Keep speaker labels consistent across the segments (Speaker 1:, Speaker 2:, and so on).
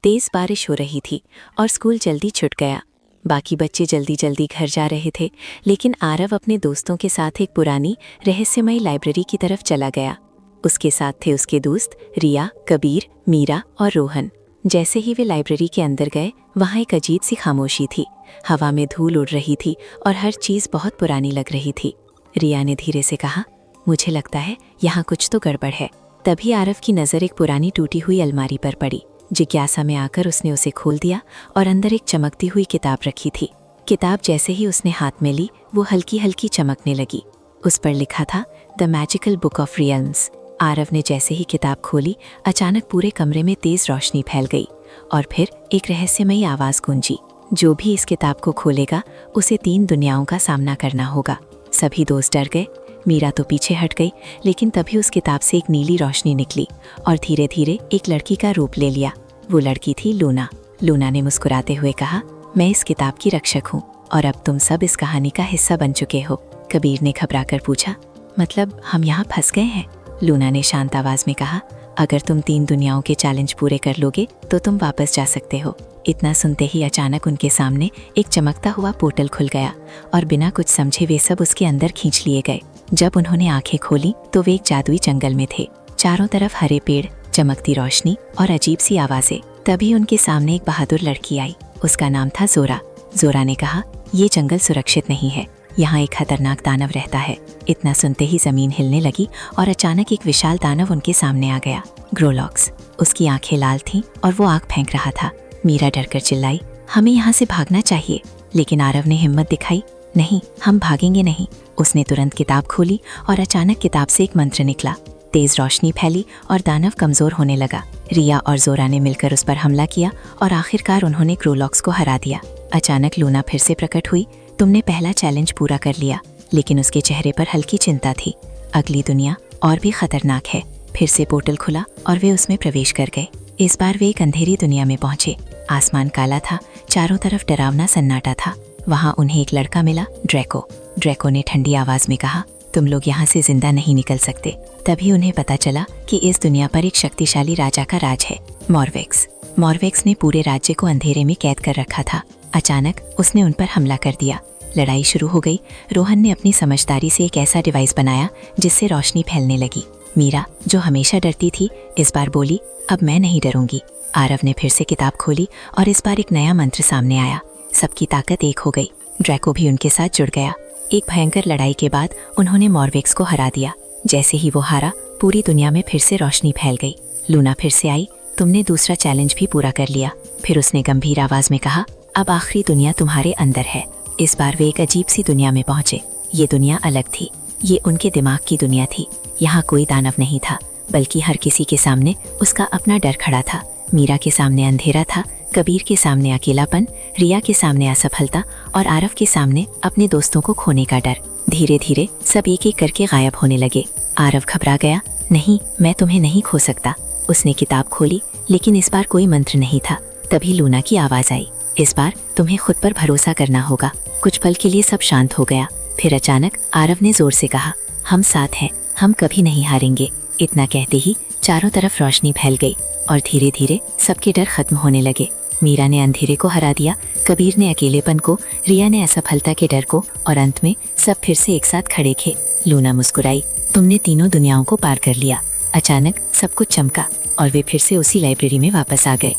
Speaker 1: तेज बारिश हो रही थी और स्कूल जल्दी छूट गया। बाकी बच्चे जल्दी जल्दी घर जा रहे थे, लेकिन आरव अपने दोस्तों के साथ एक पुरानी रहस्यमयी लाइब्रेरी की तरफ चला गया। उसके साथ थे उसके दोस्त रिया, कबीर, मीरा और रोहन। जैसे ही वे लाइब्रेरी के अंदर गए, वहाँ एक अजीब सी खामोशी थी। हवा में धूल उड़ रही थी और हर चीज़ बहुत पुरानी लग रही थी। रिया ने धीरे से कहा, मुझे लगता है यहाँ कुछ तो गड़बड़ है। तभी आरव की नज़र एक पुरानी टूटी हुई अलमारी पर पड़ी। जिज्ञासा में आकर उसने उसे खोल दिया और अंदर एक चमकती हुई किताब रखी थी। किताब जैसे ही उसने हाथ में ली, वो हल्की हल्की चमकने लगी। उस पर लिखा था the magical book of realms. Aarav ने जैसे ही किताब खोली, अचानक पूरे कमरे में तेज रोशनी फैल गई और फिर एक रहस्यमयी आवाज़ गूंजी, जो भी इस किताब को खोलेगा उसे 3 दुनियाओं का सामना करना होगा। सभी दोस्त डर गए। मीरा तो पीछे हट गई, लेकिन तभी उस किताब से एक नीली रोशनी निकली और धीरे धीरे एक लड़की का रूप ले लिया। वो लड़की थी लूना। लूना ने मुस्कुराते हुए कहा, मैं इस किताब की रक्षक हूँ और अब तुम सब इस कहानी का हिस्सा बन चुके हो। कबीर ने घबराकर पूछा, मतलब हम यहाँ फंस गए हैं? लूना ने शांत आवाज में कहा, अगर तुम 3 दुनियाओं के चैलेंज पूरे कर लोगे तो तुम वापस जा सकते हो। इतना सुनते ही अचानक उनके सामने एक चमकता हुआ पोर्टल खुल गया और बिना कुछ समझे वे सब उसके अंदर खींच लिए गए। जब उन्होंने आंखें खोली तो वे एक जादुई जंगल में थे। चारों तरफ हरे पेड़, चमकती रोशनी और अजीब सी आवाजें। तभी उनके सामने एक बहादुर लड़की आई। उसका नाम था जोरा। जोरा ने कहा, ये जंगल सुरक्षित नहीं है, यहाँ एक खतरनाक दानव रहता है। इतना सुनते ही जमीन हिलने लगी और अचानक एक विशाल दानव उनके सामने आ गया, ग्रोलॉक्स। उसकी आंखें लाल थीं और वो आग फेंक रहा था। मीरा डरकर चिल्लाई, हमें यहाँ से भागना चाहिए। लेकिन आरव ने हिम्मत दिखाई, नहीं, हम भागेंगे नहीं। उसने तुरंत किताब खोली और अचानक किताब से एक मंत्र निकला। तेज रोशनी फैली और दानव कमजोर होने लगा। रिया और जोरा ने मिलकर उस पर हमला किया और आखिरकार उन्होंने ग्रोलॉक्स को हरा दिया। अचानक लूना फिर से प्रकट हुई। तुमने पहला चैलेंज पूरा कर लिया, लेकिन उसके चेहरे पर हल्की चिंता थी। अगली दुनिया और भी खतरनाक है। फिर से पोर्टल खुला और वे उसमें प्रवेश कर गए। इस बार वे एक अंधेरी दुनिया में पहुंचे। आसमान काला था, चारों तरफ डरावना सन्नाटा था। वहाँ उन्हें एक लड़का मिला, ड्रैको। ड्रैको ने ठंडी आवाज में कहा, तुम लोग यहाँ से जिंदा नहीं निकल सकते। तभी उन्हें पता चला कि इस दुनिया पर एक शक्तिशाली राजा का राज है, मॉर्वेक्स। मॉर्वेक्स ने पूरे राज्य को अंधेरे में कैद कर रखा था। अचानक उसने उन पर हमला कर दिया। लड़ाई शुरू हो गई। रोहन ने अपनी समझदारी से एक ऐसा डिवाइस बनाया जिससे रोशनी फैलने लगी। मीरा, जो हमेशा डरती थी, इस बार बोली, अब मैं नहीं डरूंगी। आरव ने फिर से किताब खोली और इस बार एक नया मंत्र सामने आया। सबकी ताकत एक हो गई। ड्रैको भी उनके साथ जुड़ गया। एक भयंकर लड़ाई के बाद उन्होंने मॉर्वेक्स को हरा दिया। जैसे ही वो हारा, पूरी दुनिया में फिर से रोशनी फैल गई। लूना फिर से आई, तुमने दूसरा चैलेंज भी पूरा कर लिया। फिर उसने गंभीर आवाज में कहा, अब आखिरी दुनिया तुम्हारे अंदर है। इस बार वे एक अजीब सी दुनिया में पहुंचे। ये दुनिया अलग थी। ये उनके दिमाग की दुनिया थी। यहाँ कोई दानव नहीं था, बल्कि हर किसी के सामने उसका अपना डर खड़ा था। मीरा के सामने अंधेरा था, कबीर के सामने अकेलापन, रिया के सामने असफलता और आरव के सामने अपने दोस्तों को खोने का डर। धीरे धीरे सब एक एक करके गायब होने लगे। आरव घबरा गया, नहीं, मैं तुम्हें नहीं खो सकता। उसने किताब खोली, लेकिन इस बार कोई मंत्र नहीं था। तभी लूना की आवाज आई, इस बार तुम्हें खुद पर भरोसा करना होगा। कुछ पल के लिए सब शांत हो गया। फिर अचानक आरव ने जोर से कहा, हम साथ हैं, हम कभी नहीं हारेंगे। इतना कहते ही चारों तरफ रोशनी फैल गई और धीरे धीरे सबके डर खत्म होने लगे। मीरा ने अंधेरे को हरा दिया, कबीर ने अकेलेपन को, रिया ने असफलता के डर को और अंत में सब फिर से एक साथ खड़े थे। लूना मुस्कुराई, तुमने तीनों दुनियाओं को पार कर लिया। अचानक सब कुछ चमका और वे फिर से उसी लाइब्रेरी में वापस आ गए।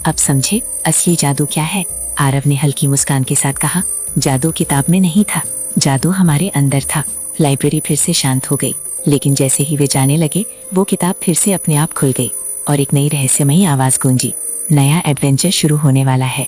Speaker 1: अब समझे असली जादू क्या है? आरव ने हल्की मुस्कान के साथ कहा, जादू किताब में नहीं था, जादू हमारे अंदर था। लाइब्रेरी फिर से शांत हो गई, लेकिन जैसे ही वे जाने लगे, वो किताब फिर से अपने आप खुल गई और एक नई रहस्यमयी आवाज गूंजी, नया एडवेंचर शुरू होने वाला है।